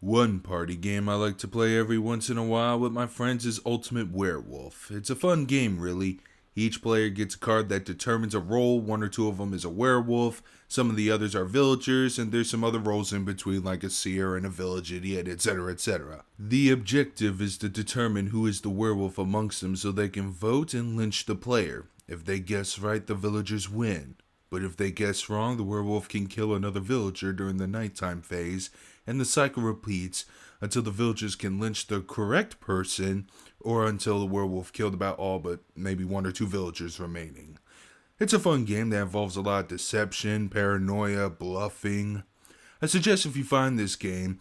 One party game I like to play every once in a while with my friends is Ultimate Werewolf. It's a fun game, really. Each player gets a card that determines a role. One or two of them is a werewolf, some of the others are villagers, and there's some other roles in between, like a seer and a village idiot, etc., etc. The objective is to determine who is the werewolf amongst them so they can vote and lynch the player. If they guess right, the villagers win. But if they guess wrong, the werewolf can kill another villager during the nighttime phase, and the cycle repeats until the villagers can lynch the correct person, or until the werewolf killed about all but maybe one or two villagers remaining. It's a fun game that involves a lot of deception, paranoia, bluffing. I suggest if you find this game,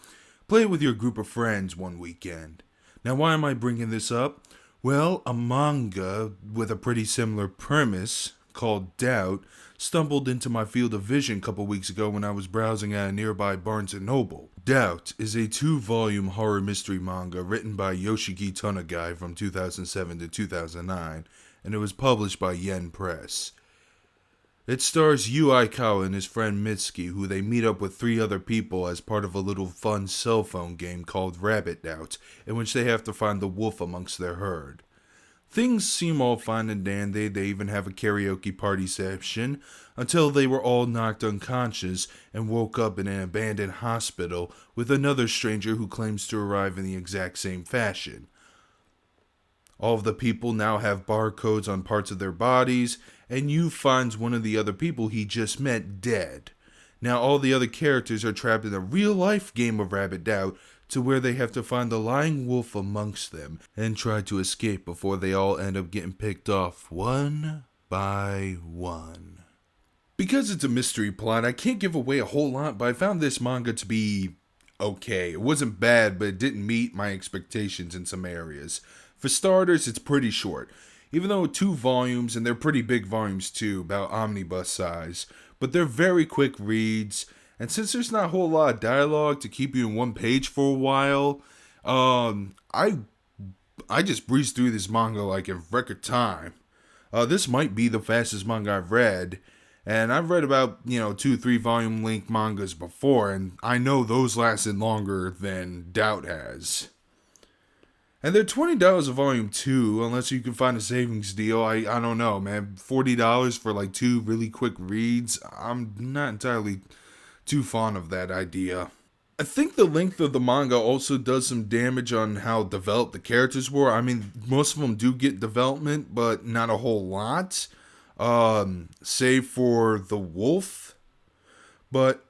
play it with your group of friends one weekend. Now, why am I bringing this up? Well, a manga with a pretty similar premise called Doubt stumbled into my field of vision a couple weeks ago when I was browsing at a nearby Barnes & Noble. Doubt is a 2-volume horror mystery manga written by Yoshiki Tonagai from 2007 to 2009, and it was published by Yen Press. It stars Yu Aikawa and his friend Mitsuki, who they meet up with 3 other people as part of a little fun cell phone game called Rabbit Doubt, in which they have to find the wolf amongst their herd. Things seem all fine and dandy. They even have a karaoke party session until they were all knocked unconscious and woke up in an abandoned hospital with another stranger who claims to arrive in the exact same fashion. All of the people now have barcodes on parts of their bodies, and Yu finds one of the other people he just met dead. Now all the other characters are trapped in a real-life game of Rabbit Doubt, to where they have to find the lying wolf amongst them and try to escape before they all end up getting picked off one by one. Because it's a mystery plot, I can't give away a whole lot, but I found this manga to be okay. It wasn't bad, but it didn't meet my expectations in some areas. For starters, it's pretty short. Even though 2 volumes, and they're pretty big volumes too, about omnibus size, but they're very quick reads. And since there's not a whole lot of dialogue to keep you in one page for a while, I just breezed through this manga like in record time. This might be the fastest manga I've read, and I've read about 2-3 volume length mangas before, and I know those lasted longer than Doubt has. And they're $20 a volume too, unless you can find a savings deal. I don't know, man. $40 for like 2 really quick reads. I'm not entirely too fond of that idea. I think the length of the manga also does some damage on how developed the characters were. I mean, most of them do get development, but not a whole lot. Save for the wolf. But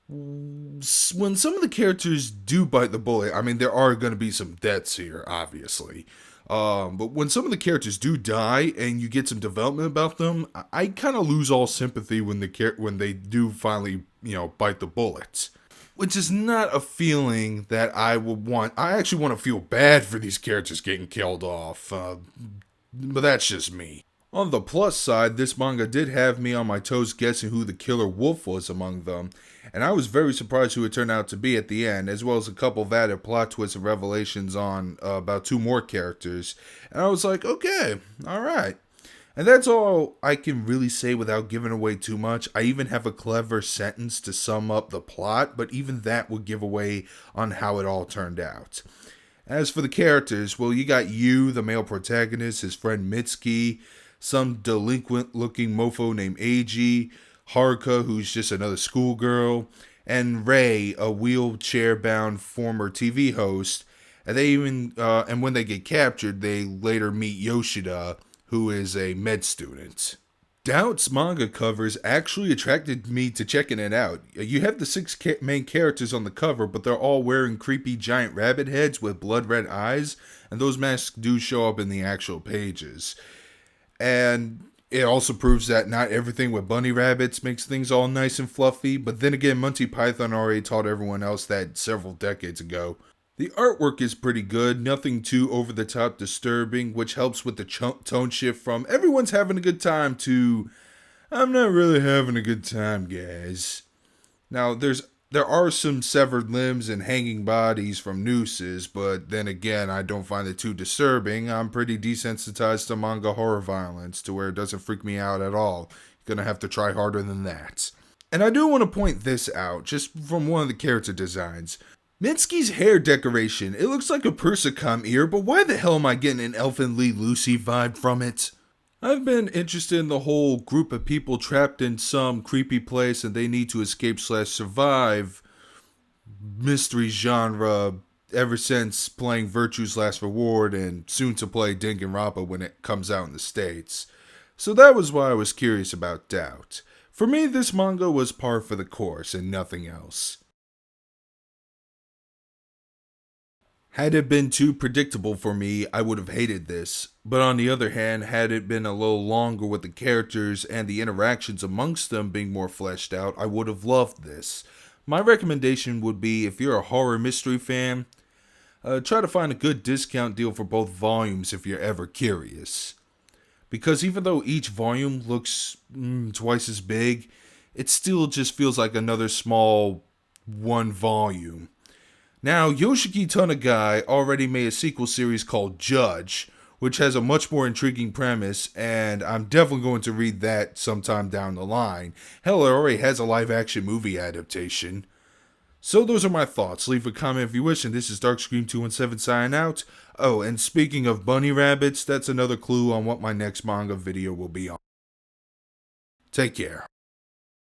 when some of the characters do bite the bullet, I mean, there are going to be some deaths here, obviously. But when some of the characters do die and you get some development about them, I kind of lose all sympathy when they do finally, bite the bullets. Which is not a feeling that I would want. I actually want to feel bad for these characters getting killed off. But that's just me. On the plus side, this manga did have me on my toes guessing who the killer wolf was among them, and I was very surprised who it turned out to be at the end, as well as a couple of added plot twists and revelations on about 2 more characters, and I was like, okay, alright. And that's all I can really say without giving away too much. I even have a clever sentence to sum up the plot, but even that would give away on how it all turned out. As for the characters, well, you got Yu, the male protagonist, his friend Mitsuki, some delinquent-looking mofo named Eiji, Haruka, who's just another schoolgirl, and Rei, a wheelchair-bound former TV host. And when they get captured, they later meet Yoshida, who is a med student. Doubt's manga covers actually attracted me to checking it out. You have the 6 main characters on the cover, but they're all wearing creepy giant rabbit heads with blood red eyes, and those masks do show up in the actual pages. And it also proves that not everything with bunny rabbits makes things all nice and fluffy, but then again, Monty Python already taught everyone else that several decades ago. The artwork is pretty good, nothing too over-the-top disturbing, which helps with the tone shift from everyone's having a good time to I'm not really having a good time, guys. Now, there are some severed limbs and hanging bodies from nooses, but then again, I don't find it too disturbing. I'm pretty desensitized to manga horror violence to where it doesn't freak me out at all. You're gonna have to try harder than that. And I do want to point this out, just from one of the character designs. Mitsuki's hair decoration, it looks like a Persicom ear, but why the hell am I getting an Elfin Lee Lucy vibe from it? I've been interested in the whole group of people trapped in some creepy place and they need to escape / survive mystery genre ever since playing Virtue's Last Reward and soon to play Danganronpa when it comes out in the States. So that was why I was curious about Doubt. For me, this manga was par for the course and nothing else. Had it been too predictable for me, I would have hated this. But on the other hand, had it been a little longer with the characters and the interactions amongst them being more fleshed out, I would have loved this. My recommendation would be, if you're a horror mystery fan, try to find a good discount deal for both volumes if you're ever curious. Because even though each volume looks twice as big, it still just feels like another small one volume. Now, Yoshiki Tanagai already made a sequel series called Judge, which has a much more intriguing premise, and I'm definitely going to read that sometime down the line. Hell, it already has a live-action movie adaptation. So those are my thoughts. Leave a comment if you wish, and this is Darkscream217 signing out. Oh, and speaking of bunny rabbits, that's another clue on what my next manga video will be on. Take care.